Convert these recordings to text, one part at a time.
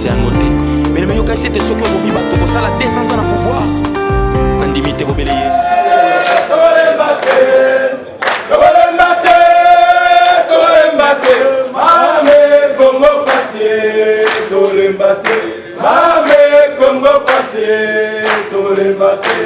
yango te. Mais le yoka c'était ce que bobi bato ça la descente dans le pouvoir. Andimité bobele yes. Mame Congo passé, Tolembate. Mame Congo passé, Tolembate.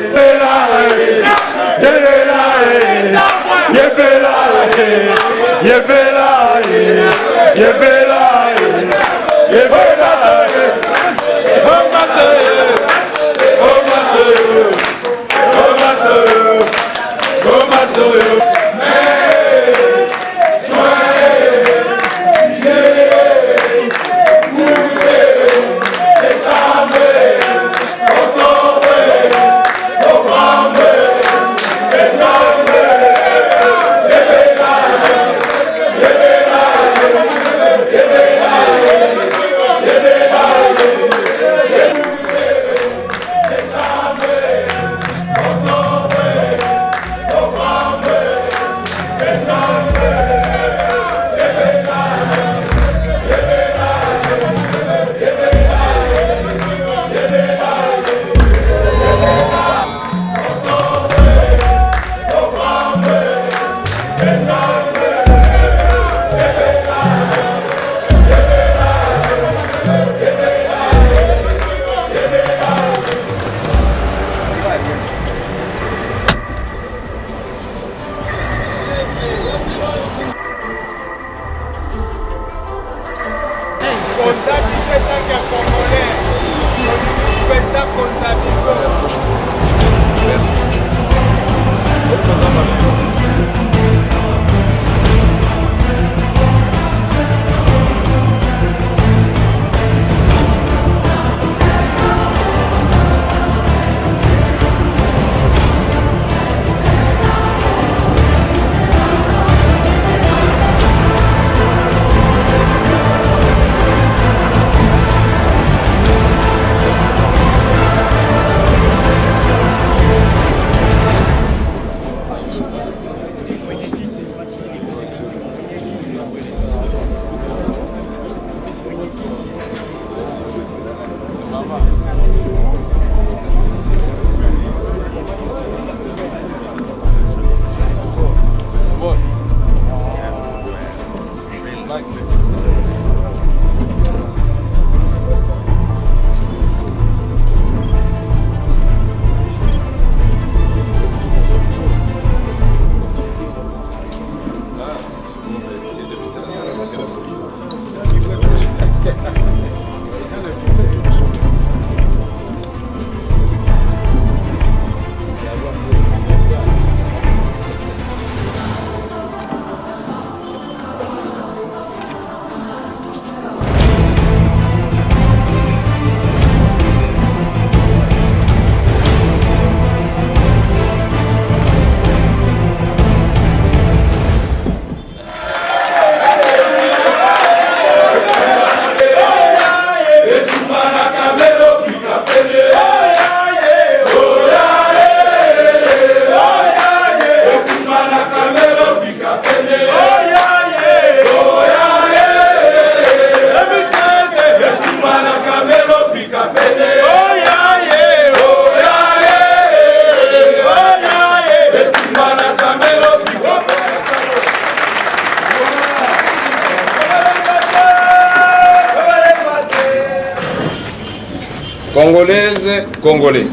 Congolaises, Congolais,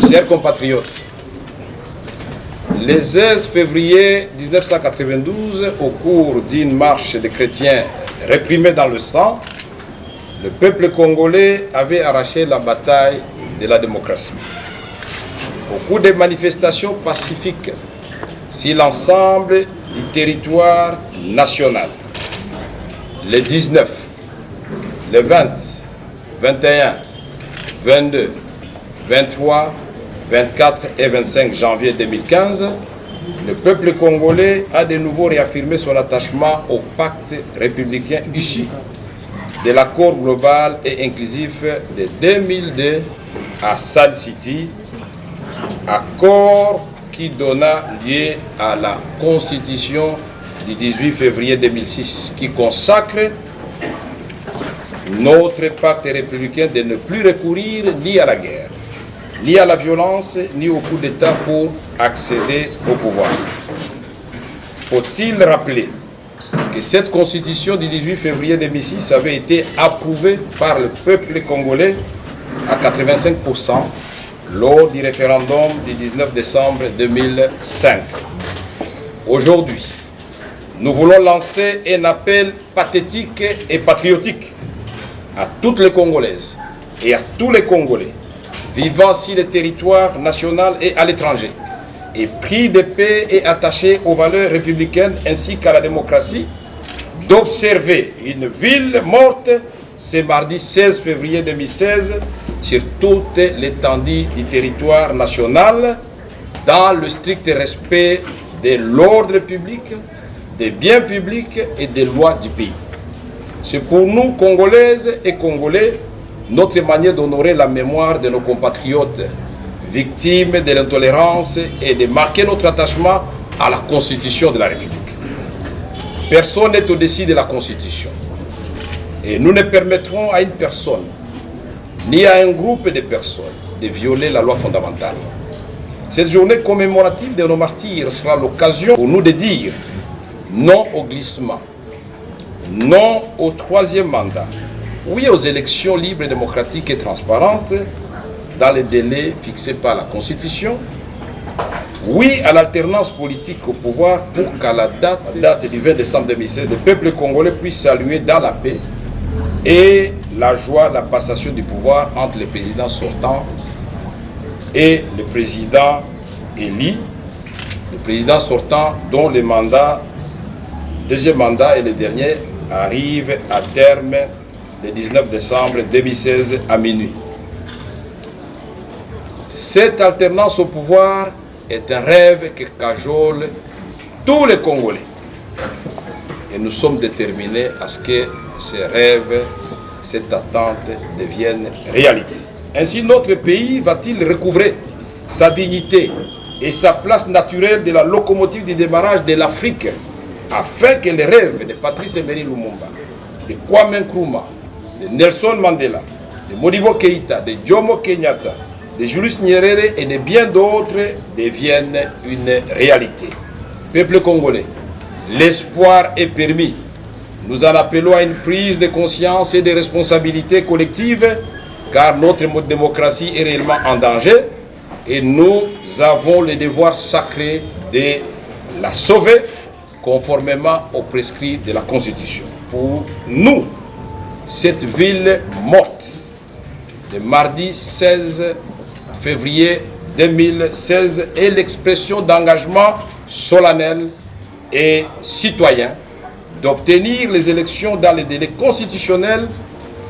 chers compatriotes, le 16 février 1992, au cours d'une marche de chrétiens réprimés dans le sang, le peuple congolais avait arraché la bataille de la démocratie. Au cours des manifestations pacifiques sur l'ensemble du territoire national, le 19, le 20, 21, 22, 23, 24 et 25 janvier 2015, le peuple congolais a de nouveau réaffirmé son attachement au pacte républicain issu de l'accord global et inclusif de 2002 à Sun City, accord qui donna lieu à la Constitution du 18 février 2006 qui consacre notre pacte républicain de ne plus recourir ni à la guerre, ni à la violence, ni au coup d'État pour accéder au pouvoir. Faut-il rappeler que cette constitution du 18 février 2006 avait été approuvée par le peuple congolais à 85% lors du référendum du 19 décembre 2005. Aujourd'hui, nous voulons lancer un appel pathétique et patriotique à toutes les Congolaises et à tous les Congolais vivant sur le territoire national et à l'étranger, et pris de paix et attachés aux valeurs républicaines ainsi qu'à la démocratie, d'observer une ville morte ce mardi 16 février 2016 sur toute l'étendue du territoire national dans le strict respect de l'ordre public, des biens publics et des lois du pays. C'est pour nous, Congolaises et Congolais, notre manière d'honorer la mémoire de nos compatriotes victimes de l'intolérance et de marquer notre attachement à la Constitution de la République. Personne n'est au-dessus de la Constitution. Et nous ne permettrons à une personne, ni à un groupe de personnes, de violer la loi fondamentale. Cette journée commémorative de nos martyrs sera l'occasion pour nous de dire non au glissement, non au troisième mandat, oui aux élections libres, démocratiques et transparentes dans les délais fixés par la Constitution, oui à l'alternance politique au pouvoir pour qu'à la date du 20 décembre 2016, le peuple congolais puisse saluer dans la paix et la joie la passation du pouvoir entre le président sortant et le président élu, le président sortant dont le deuxième mandat et le dernier arrive à terme le 19 décembre 2016 à minuit. Cette alternance au pouvoir est un rêve que cajole tous les Congolais. Et nous sommes déterminés à ce que ces rêves, cette attente deviennent réalité. Ainsi, notre pays va-t-il recouvrer sa dignité et sa place naturelle de la locomotive du démarrage de l'Afrique, afin que les rêves de Patrice Emery Lumumba, de Kwame Nkrumah, de Nelson Mandela, de Modibo Keïta, de Jomo Kenyatta, de Julius Nyerere et de bien d'autres deviennent une réalité. Peuple congolais, l'espoir est permis. Nous en appelons à une prise de conscience et de responsabilité collective, car notre démocratie est réellement en danger et nous avons le devoir sacré de la sauver conformément aux prescrits de la Constitution. Pour nous, cette ville morte, le mardi 16 février 2016, est l'expression d'engagement solennel et citoyen d'obtenir les élections dans les délais constitutionnels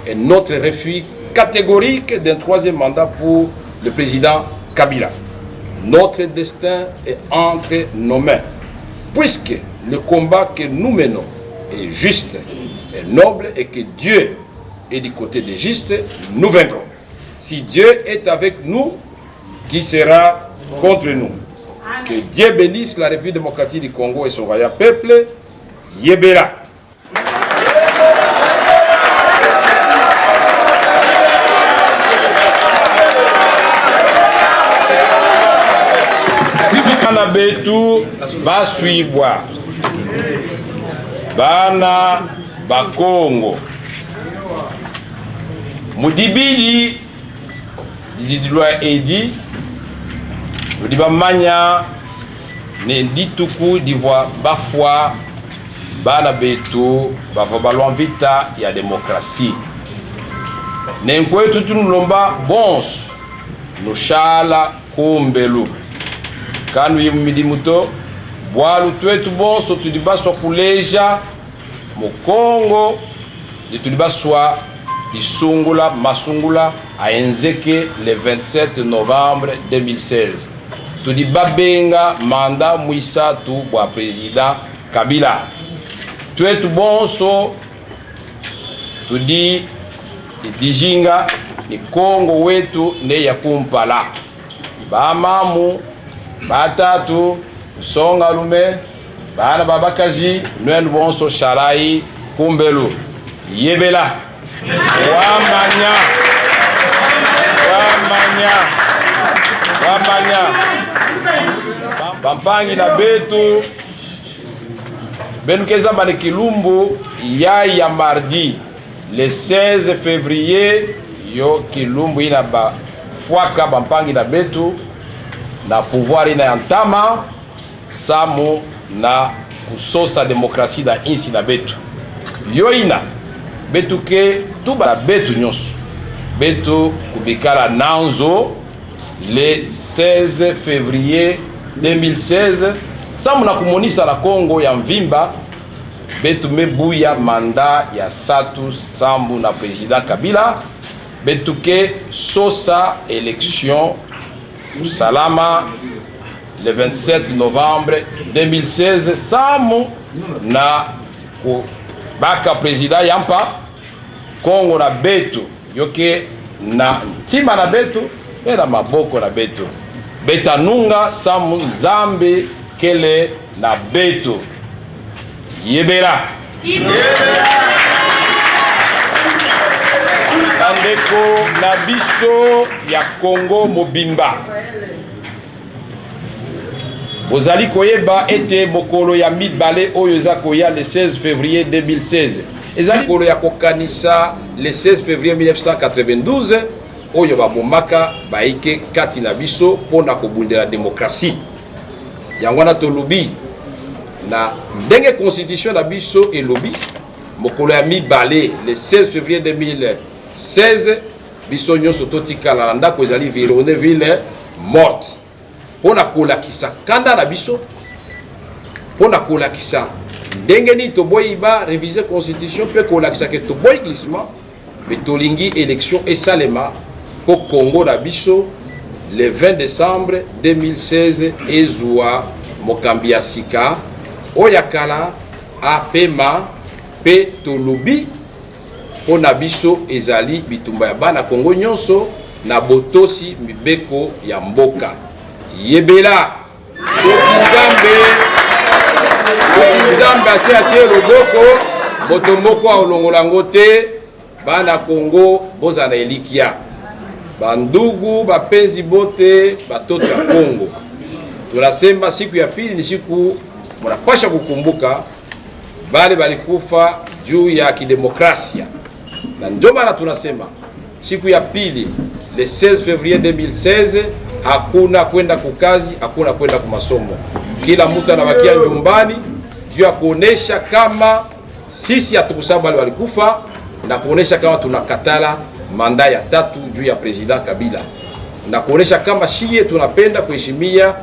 et notre refus catégorique d'un troisième mandat pour le président Kabila. Notre destin est entre nos mains, puisque le combat que nous menons est juste et noble et que Dieu est du côté des justes, nous vaincrons. Si Dieu est avec nous, qui sera contre nous? Que Dieu bénisse la République démocratique du Congo et son vaillant peuple. Yebera. Bana betu basuibwa, bana bakongo mudibili didilwa edi mudiba manya ne ndituku divwa bafwa bana betu bava balwa vita ya demokrasi nenkwetu tunulomba bons nushala kumbelu kanu yimidi muto bwalu twetu bonso tulibaswa kuleja mukongo ditulibaswa disungula masungula a enzeke le 27 novembre 2016 tulibabenga manda mwisatu bwa président Kabila twetu bonso tudi dijinga ni Kongo wetu ne ya kumpala bamamu batatu songa lume bana babakazi nwendu bonso shalai kumbelu yebela Bampangi na betu benukeza bane kilumbu ya mardi le 16 février yo kilumbu ina ba fuaka bampangi na betu na pouvoir ina yantama samu na kusosa demokrasi na insi na betu yo ina betu ke tuba betu nyonso betu kubikala nanzo le 16 février 2016 samu na kumonisa la Congo ya mvimba betu mebuya manda ya satu sambu na président Kabila betu ke sosa élection salama le 27 novembre 2016 samu na baka président yampa Congo na betu yoke na ntima na betu era maboko na betu betanunga samu nzambe kele na betu yebera bandeko na biso ya Congo mobimba bozali koyeba ete mokolo ya mibale oyo eza koya le 16 février 2016 ezali mokolo ya kokanisa le 16 février 1992 oyo babomaka baike kati na biso pona kobundela demokrasi yango wana tolobi na ndenge constitution na biso elobi mokolo ya mibale le 16 février 2016 biso nyonso totikala na ndako ezali Ville morte pona kolakisa kanda na biso pona kolakisa ndenge ni toboyi ba réviser constitution pe kolakisa ke toboyi glissement mais tolingi élection esalema po Congo na biso le 20 décembre 2016 ezwa mokambi ya sika oyakala apema pe tolobi pona biso ezali bitumba ya bana Congo nyonso na botosi mibeko ya mboka yebela soki nzambe ase atie loboko moto moko aolongolango te bana Congo bozana elikia bandugu bapenzi bote batoto ya Congo tunasema siku ya pili ni siku mnapasha kukumbuka bale balikufa juu ya kidemokrasia na ndio maana tunasema siku ya pili le 16 février 2016 hakuna kwenda kukazi, hakuna kwenda kumasomo. Kila mtu anabakia nyumbani juu ya kuonesha kama sisi hatukusaba wale walikufa na kuonesha kama tunakatala manda ya tatu juu ya president Kabila na kuonesha kama shie tunapenda kuheshimia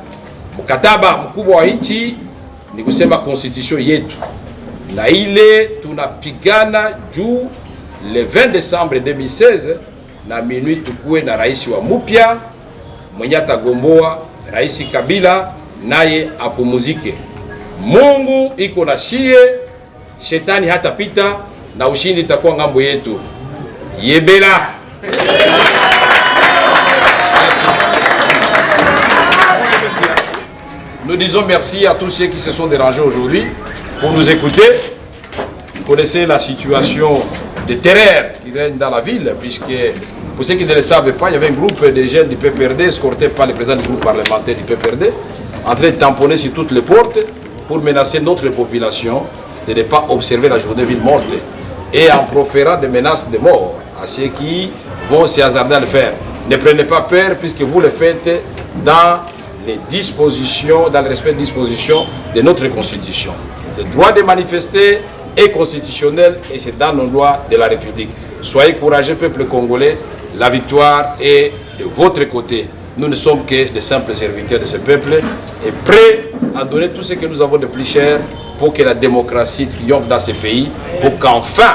mkataba mkubwa wa nchi, ni kusema constitution yetu, na ile tunapigana juu le 20 décembre 2016 na minuit tukue na rais wa mupya mwenye atagomboa rais Kabila naye apumuzike. Mungu iko na shie, shetani hata pita na ushindi itakuwa ngambo yetu. Yebela. Nous disons merci à tous ceux qui se sont dérangés aujourd'hui pour nous écouter. Vous connaissez la situation de terreur qui règne dans la ville, puisque pour ceux qui ne le savent pas, il y avait un groupe de jeunes du PPRD escortés par le président du groupe parlementaire du PPRD en train de tamponner sur toutes les portes pour menacer notre population de ne pas observer la journée ville morte et en proférant des menaces de mort à ceux qui vont se hasarder à le faire. Ne prenez pas peur puisque vous le faites dans les dispositions, dans le respect des dispositions de notre constitution. Le droit de manifester est constitutionnel et c'est dans nos lois de la République. Soyez courageux, peuple congolais, la victoire est de votre côté. Nous ne sommes que de simples serviteurs de ce peuple et prêts à donner tout ce que nous avons de plus cher pour que la démocratie triomphe dans ce pays, pour qu'enfin,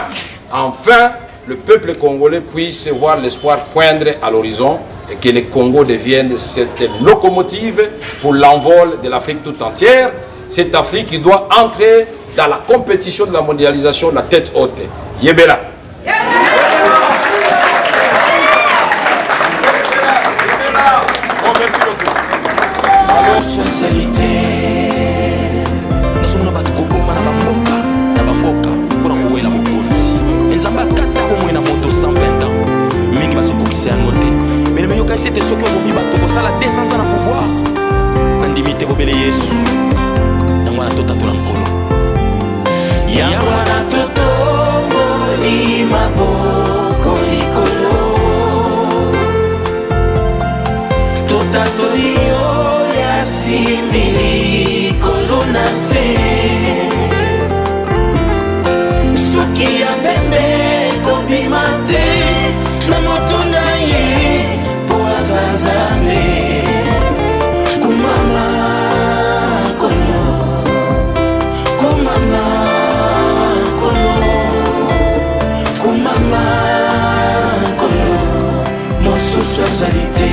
le peuple congolais puisse voir l'espoir poindre à l'horizon et que le Congo devienne cette locomotive pour l'envol de l'Afrique tout entière. Cette Afrique qui doit entrer dans la compétition de la mondialisation, la tête haute. Yebela. Na bamboka mpona kowela mokonzi enzamba kata bomoi na moto yoka esi te soki obomi bato kosala descendant na pouvoir nandimi te bobele yesu yango wana totatola nkolo yango wana totomoli maboko likolo totatoli yo yasimbi likolo na se soki ya pembe kobima te na moto na ye po aza nzambe kumama kolo kumama kolo kumama kolo mosusu azali te